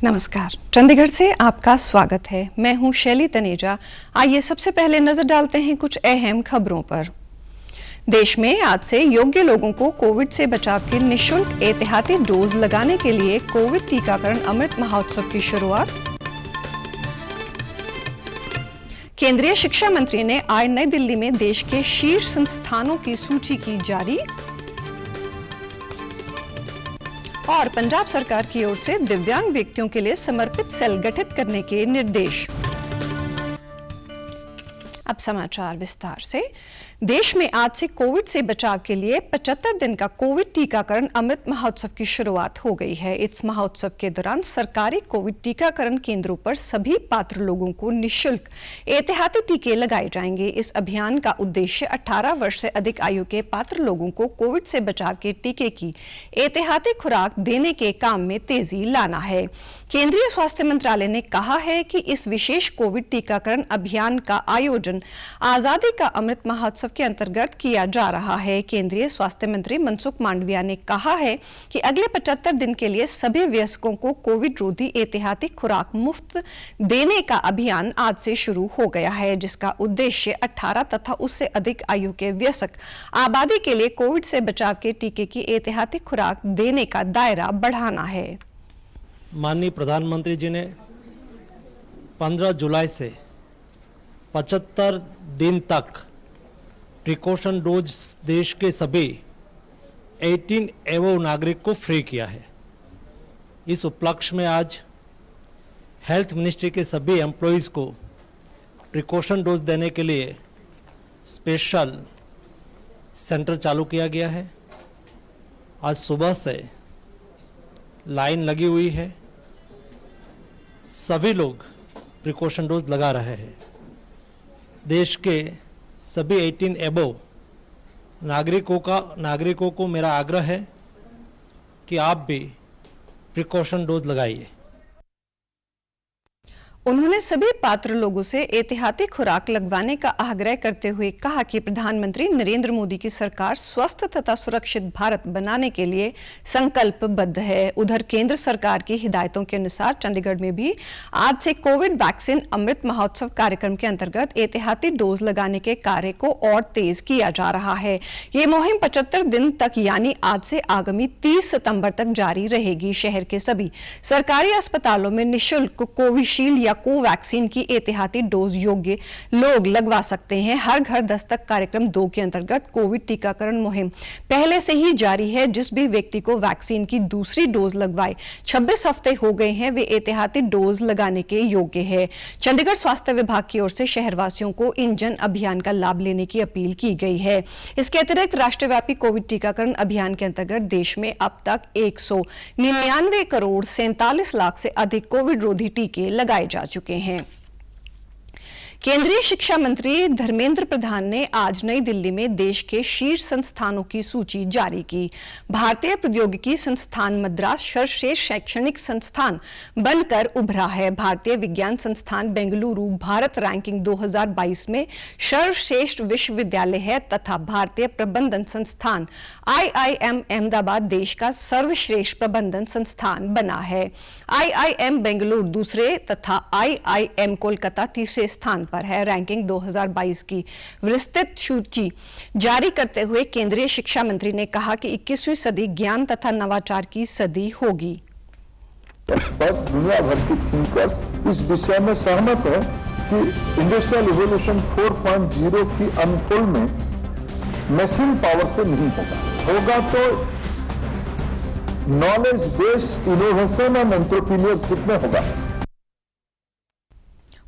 नमस्कार, चंडीगढ़ से आपका स्वागत है। मैं हूं शैली तनेजा। आइए सबसे पहले नजर डालते हैं कुछ अहम खबरों पर। देश में आज से योग्य लोगों को कोविड से बचाव के निःशुल्क एहतियाती डोज लगाने के लिए कोविड टीकाकरण अमृत महोत्सव की शुरुआत। केंद्रीय शिक्षा मंत्री ने आज नई दिल्ली में देश के शीर्ष संस्थानों की सूची की जारी। और पंजाब सरकार की ओर से दिव्यांग व्यक्तियों के लिए समर्पित सेल गठित करने के निर्देश। अब समाचार विस्तार से। देश में आज से कोविड से बचाव के लिए 75 दिन का कोविड टीकाकरण अमृत महोत्सव की शुरुआत हो गई है। इस महोत्सव के दौरान सरकारी कोविड टीकाकरण केंद्रों पर सभी पात्र लोगों को निःशुल्क एहतियाती टीके लगाए जाएंगे। इस अभियान का उद्देश्य 18 वर्ष से अधिक आयु के पात्र लोगों को कोविड से बचाव के टीके की एहतियाती खुराक देने के काम में तेजी लाना है। केंद्रीय स्वास्थ्य मंत्रालय ने कहा है कि इस विशेष कोविड टीकाकरण अभियान का आयोजन आजादी का अमृत महोत्सव के अंतर्गत किया जा रहा है। केंद्रीय स्वास्थ्य मंत्री मनसुख मांडविया ने कहा है कि अगले 75 दिन के लिए सभी वयस्कों को कोविड रोधी एहतियाती खुराक मुफ्त देने का अभियान आज से शुरू हो गया है, जिसका उद्देश्य 18 तथा उससे अधिक आयु के वयस्क आबादी के लिए कोविड से बचाव के टीके की एहतियाती खुराक देने का दायरा बढ़ाना है। माननीय प्रधानमंत्री जी ने 15 जुलाई से 75 दिन तक प्रिकॉशन डोज देश के सभी 18 एवं नागरिक को फ्री किया है। इस उपलक्ष्य में आज हेल्थ मिनिस्ट्री के सभी एम्प्लॉयज़ को प्रिकॉशन डोज देने के लिए स्पेशल सेंटर चालू किया गया है। आज सुबह से लाइन लगी हुई है, सभी लोग प्रिकॉशन डोज लगा रहे हैं। देश के सभी 18 एबव नागरिकों को मेरा आग्रह है कि आप भी प्रिकॉशन डोज लगाइए। उन्होंने सभी पात्र लोगों से एहतियाती खुराक लगवाने का आग्रह करते हुए कहा कि प्रधानमंत्री नरेंद्र मोदी की सरकार स्वस्थ तथा सुरक्षित भारत बनाने के लिए संकल्पबद्ध है। उधर केंद्र सरकार की हिदायतों के अनुसार चंडीगढ़ में भी आज से कोविड वैक्सीन अमृत महोत्सव कार्यक्रम के अंतर्गत एहतियाती डोज लगाने के कार्य को और तेज किया जा रहा है। ये मुहिम 75 दिन तक यानी आज से आगामी 30 सितंबर तक जारी रहेगी। शहर के सभी सरकारी अस्पतालों में निःशुल्क कोविशील्ड या कोवैक्सीन की एहतियाती डोज योग्य लोग लगवा सकते हैं। हर घर दस्तक कार्यक्रम 2 के अंतर्गत कोविड टीकाकरण मुहिम पहले से ही जारी है। जिस भी व्यक्ति को वैक्सीन की दूसरी डोज लगवाए 26 हफ्ते हो गए हैं, वे एहतियाती डोज लगाने के योग्य है। चंडीगढ़ स्वास्थ्य विभाग की ओर से शहरवासियों को इन जन अभियान का लाभ लेने की अपील की गई है। इसके अतिरिक्त राष्ट्रव्यापी कोविड टीकाकरण अभियान के अंतर्गत देश में अब तक 199 करोड़ 47 लाख से अधिक कोविड रोधी टीके लगाए जा चुके हैं। केंद्रीय शिक्षा मंत्री धर्मेंद्र प्रधान ने आज नई दिल्ली में देश के शीर्ष संस्थानों की सूची जारी की। भारतीय प्रौद्योगिकी संस्थान मद्रास सर्वश्रेष्ठ शैक्षणिक संस्थान बनकर उभरा है। भारतीय विज्ञान संस्थान बेंगलुरु भारत रैंकिंग 2022 में सर्वश्रेष्ठ विश्वविद्यालय है तथा भारतीय प्रबंधन संस्थान IIM अहमदाबाद देश का सर्वश्रेष्ठ प्रबंधन संस्थान बना है। IIM बेंगलुरु दूसरे तथा IIM कोलकाता तीसरे स्थान पर है। रैंकिंग 2022 की विस्तृत सूची जारी करते हुए केंद्रीय शिक्षा मंत्री ने कहा कि 21वीं सदी ज्ञान तथा नवाचार की सदी होगी। दुनिया भर की थिंकर्स इस विषय में सहमत है कि इंडस्ट्रियल रिवॉल्यूशन 4.0 की अनफोल्डमेंट मशीन पावर से नहीं होगा तो knowledge based innovation and entrepreneurship में होगा।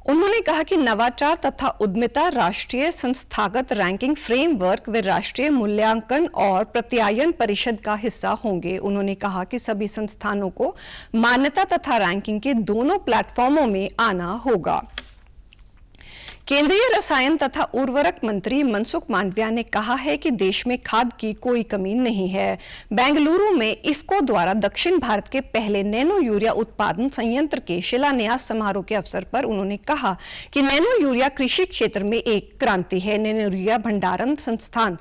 उन्होंने कहा कि नवाचार तथा उद्यमिता राष्ट्रीय संस्थागत रैंकिंग फ्रेमवर्क व राष्ट्रीय मूल्यांकन और प्रत्यायन परिषद का हिस्सा होंगे। उन्होंने कहा कि सभी संस्थानों को मान्यता तथा रैंकिंग के दोनों प्लेटफॉर्मों में आना होगा। केंद्रीय रसायन तथा उर्वरक मंत्री मनसुख मांडविया ने कहा है कि देश में खाद की कोई कमी नहीं है। बेंगलुरु में इफ्को द्वारा दक्षिण भारत के पहले नैनो यूरिया उत्पादन संयंत्र के शिलान्यास समारोह के अवसर पर उन्होंने कहा कि नैनो यूरिया कृषि क्षेत्र में एक क्रांति है। नैनो यूरिया भंडारण संस्थान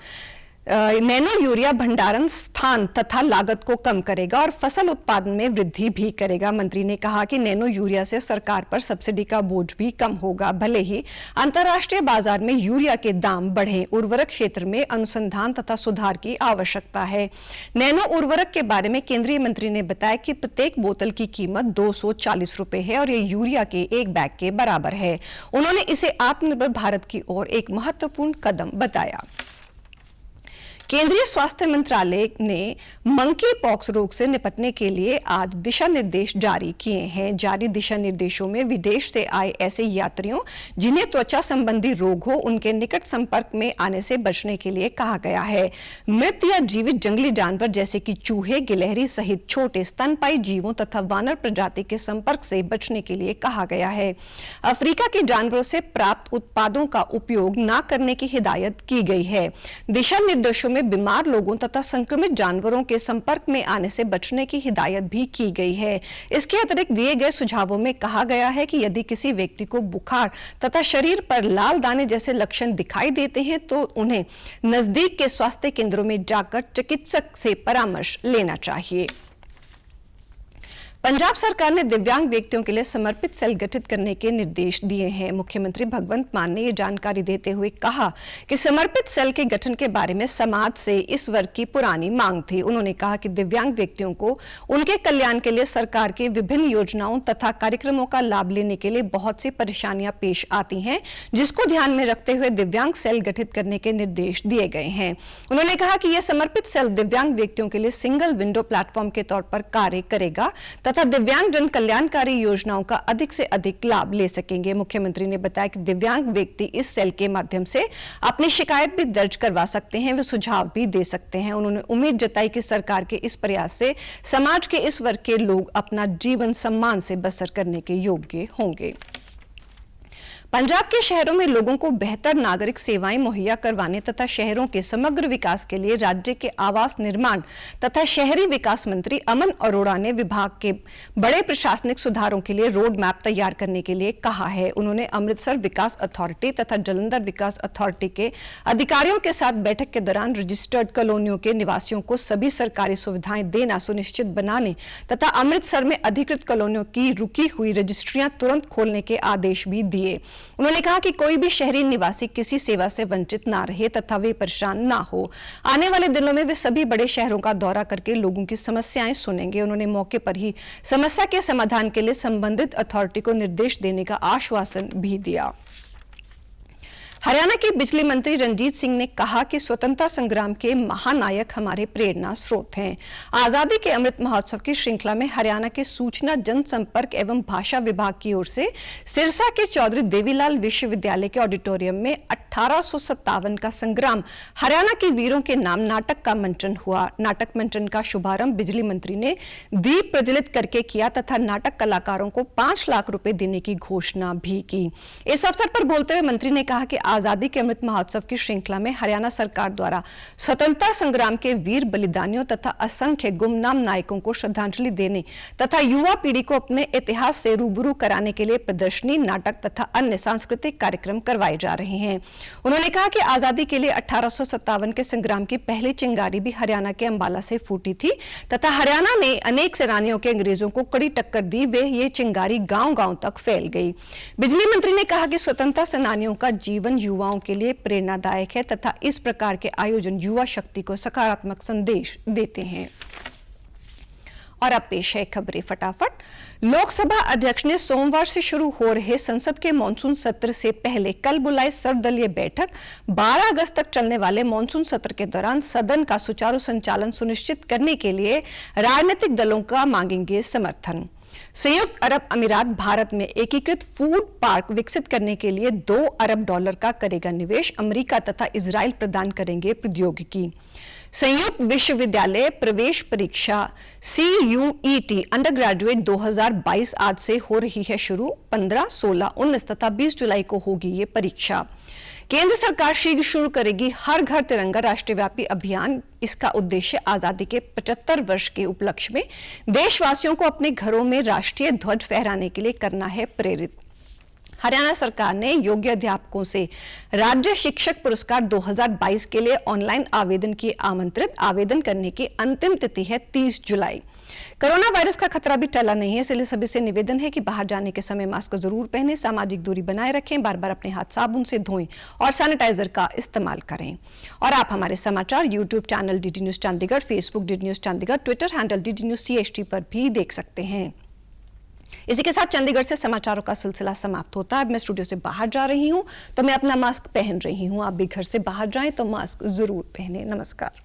नैनो यूरिया भंडारण स्थान तथा लागत को कम करेगा और फसल उत्पादन में वृद्धि भी करेगा। मंत्री ने कहा कि नैनो यूरिया से सरकार पर सब्सिडी का बोझ भी कम होगा, भले ही अंतर्राष्ट्रीय बाजार में यूरिया के दाम बढ़े। उर्वरक क्षेत्र में अनुसंधान तथा सुधार की आवश्यकता है। नैनो उर्वरक के बारे में केंद्रीय मंत्री ने बताया कि प्रत्येक बोतल की कीमत 240 रुपए है और ये यूरिया के एक बैग के बराबर है। उन्होंने इसे आत्मनिर्भर भारत की ओर एक महत्वपूर्ण कदम बताया। केंद्रीय स्वास्थ्य मंत्रालय ने मंकी पॉक्स रोग से निपटने के लिए आज दिशा निर्देश जारी किए हैं। जारी दिशा निर्देशों में विदेश से आए ऐसे यात्रियों जिन्हें त्वचा संबंधी रोग हो, उनके निकट संपर्क में आने से बचने के लिए कहा गया है। मृत या जीवित जंगली जानवर जैसे कि चूहे, गिलहरी सहित छोटे स्तनपायी जीवों तथा वानर प्रजाति के संपर्क से बचने के लिए कहा गया है। अफ्रीका के जानवरों से प्राप्त उत्पादों का उपयोग न करने की हिदायत की गई है। दिशा निर्देशों में बीमार लोगों तथा संक्रमित जानवरों के संपर्क में आने से बचने की हिदायत भी की गई है। इसके अतिरिक्त दिए गए सुझावों में कहा गया है कि यदि किसी व्यक्ति को बुखार तथा शरीर पर लाल दाने जैसे लक्षण दिखाई देते हैं तो उन्हें नजदीक के स्वास्थ्य केंद्रों में जाकर चिकित्सक से परामर्श लेना चाहिए। पंजाब सरकार ने दिव्यांग व्यक्तियों के लिए समर्पित सेल गठित करने के निर्देश दिए हैं। मुख्यमंत्री भगवंत मान ने ये जानकारी देते हुए कहा कि समर्पित सेल के गठन के बारे में समाज से इस वर्ग की पुरानी मांग थी। उन्होंने कहा कि दिव्यांग व्यक्तियों को उनके कल्याण के लिए सरकार की विभिन्न योजनाओं तथा कार्यक्रमों का लाभ लेने के लिए बहुत सी परेशानियां पेश आती हैं, जिसको ध्यान में रखते हुए दिव्यांग सेल गठित करने के निर्देश दिए गए हैं। उन्होंने कहा कि यह समर्पित सेल दिव्यांग व्यक्तियों के लिए सिंगल विंडो प्लेटफॉर्म के तौर पर कार्य करेगा तथा दिव्यांग जन कल्याणकारी योजनाओं का अधिक से अधिक लाभ ले सकेंगे। मुख्यमंत्री ने बताया कि दिव्यांग व्यक्ति इस सेल के माध्यम से अपनी शिकायत भी दर्ज करवा सकते हैं, वे सुझाव भी दे सकते हैं। उन्होंने उम्मीद जताई कि सरकार के इस प्रयास से समाज के इस वर्ग के लोग अपना जीवन सम्मान से बसर करने के योग्य होंगे। पंजाब के शहरों में लोगों को बेहतर नागरिक सेवाएं मुहैया करवाने तथा शहरों के समग्र विकास के लिए राज्य के आवास निर्माण तथा शहरी विकास मंत्री अमन अरोड़ा ने विभाग के बड़े प्रशासनिक सुधारों के लिए रोड मैप तैयार करने के लिए कहा है। उन्होंने अमृतसर विकास अथॉरिटी तथा जलंधर विकास अथॉरिटी के अधिकारियों के साथ बैठक के दौरान रजिस्टर्ड कॉलोनियों के निवासियों को सभी सरकारी सुविधाएं देना सुनिश्चित बनाने तथा अमृतसर में अधिकृत कॉलोनियों की रुकी हुई रजिस्ट्रियां तुरंत खोलने के आदेश भी दिए। उन्होंने कहा कि कोई भी शहरी निवासी किसी सेवा से वंचित ना रहे तथा वे परेशान ना हो। आने वाले दिनों में वे सभी बड़े शहरों का दौरा करके लोगों की समस्याएं सुनेंगे। उन्होंने मौके पर ही समस्या के समाधान के लिए संबंधित अथॉरिटी को निर्देश देने का आश्वासन भी दिया। हरियाणा के बिजली मंत्री रणजीत सिंह ने कहा कि स्वतंत्रता संग्राम के महानायक हमारे प्रेरणा स्रोत हैं। आजादी के अमृत महोत्सव की श्रृंखला में हरियाणा के सूचना जनसंपर्क एवं भाषा विभाग की ओर से सिरसा के चौधरी देवीलाल विश्वविद्यालय के ऑडिटोरियम में 1857 का संग्राम हरियाणा के वीरों के नाम नाटक का मंचन हुआ। नाटक मंचन का शुभारंभ बिजली मंत्री ने दीप प्रज्वलित करके किया तथा नाटक कलाकारों को 5 लाख रुपए देने की घोषणा भी की। इस अवसर पर बोलते हुए मंत्री ने कहा कि आजादी के अमृत महोत्सव की श्रृंखला में हरियाणा सरकार द्वारा स्वतंत्रता संग्राम के वीर बलिदानियों तथा असंख्य गुमनाम नायकों को श्रद्धांजलि देने तथा युवा पीढ़ी को अपने इतिहास से रूबरू कराने के लिए प्रदर्शनी, नाटक तथा अन्य सांस्कृतिक कार्यक्रम करवाए जा रहे हैं। उन्होंने कहा कि आजादी के लिए 1857 के संग्राम की पहली चिंगारी भी हरियाणा के अंबाला से फूटी थी तथा हरियाणा ने अनेक सेनानियों के अंग्रेजों को कड़ी टक्कर दी। वे ये चिंगारी गांव-गांव तक फैल गई। बिजली मंत्री ने कहा कि स्वतंत्रता सेनानियों का जीवन युवाओं के लिए प्रेरणादायक है तथा इस प्रकार के आयोजन युवा शक्ति को सकारात्मक संदेश देते हैं। और अब पेश है खबरें फटाफट। लोकसभा अध्यक्ष ने सोमवार से शुरू हो रहे संसद के मॉनसून सत्र से पहले कल बुलाई सर्वदलीय बैठक। 12 अगस्त तक चलने वाले मॉनसून सत्र के दौरान सदन का सुचारू संचालन सुनिश्चित करने के लिए राजनीतिक दलों का मांगेंगे समर्थन। संयुक्त अरब अमीरात भारत में एकीकृत फूड पार्क विकसित करने के लिए $2 अरब का करेगा निवेश। अमेरिका तथा इजराइल प्रदान करेंगे प्रौद्योगिकी। संयुक्त विश्वविद्यालय प्रवेश परीक्षा CUET अंडर ग्रेजुएट 2022 आज से हो रही है शुरू। 15, 16, 19 तथा 20 जुलाई को होगी ये परीक्षा। केंद्र सरकार शीघ्र शुरू करेगी हर घर तिरंगा राष्ट्रव्यापी अभियान। इसका उद्देश्य आजादी के 75 वर्ष के उपलक्ष्य में देशवासियों को अपने घरों में राष्ट्रीय ध्वज फहराने के लिए करना है प्रेरित। हरियाणा सरकार ने योग्य अध्यापकों से राज्य शिक्षक पुरस्कार 2022 के लिए ऑनलाइन आवेदन की आमंत्रित। आवेदन करने की अंतिम तिथि है 30 जुलाई। कोरोना वायरस का खतरा भी टला नहीं है, इसलिए सभी से निवेदन है कि बाहर जाने के समय मास्क जरूर पहनें, सामाजिक दूरी बनाए रखें, बार बार अपने हाथ साबुन से धोएं और सैनिटाइजर का इस्तेमाल करें। और आप हमारे समाचार YouTube channel DD news Chandigarh, Facebook DD news Chandigarh, Twitter handle DD news CHT पर भी देख सकते हैं। इसी के साथ चंडीगढ़ से समाचारों का सिलसिला समाप्त होता है। अब मैं स्टूडियो से बाहर जा रही हूं तो मैं अपना मास्क पहन रही हूं। आप भी घर से बाहर जाएं तो मास्क जरूर पहने। नमस्कार।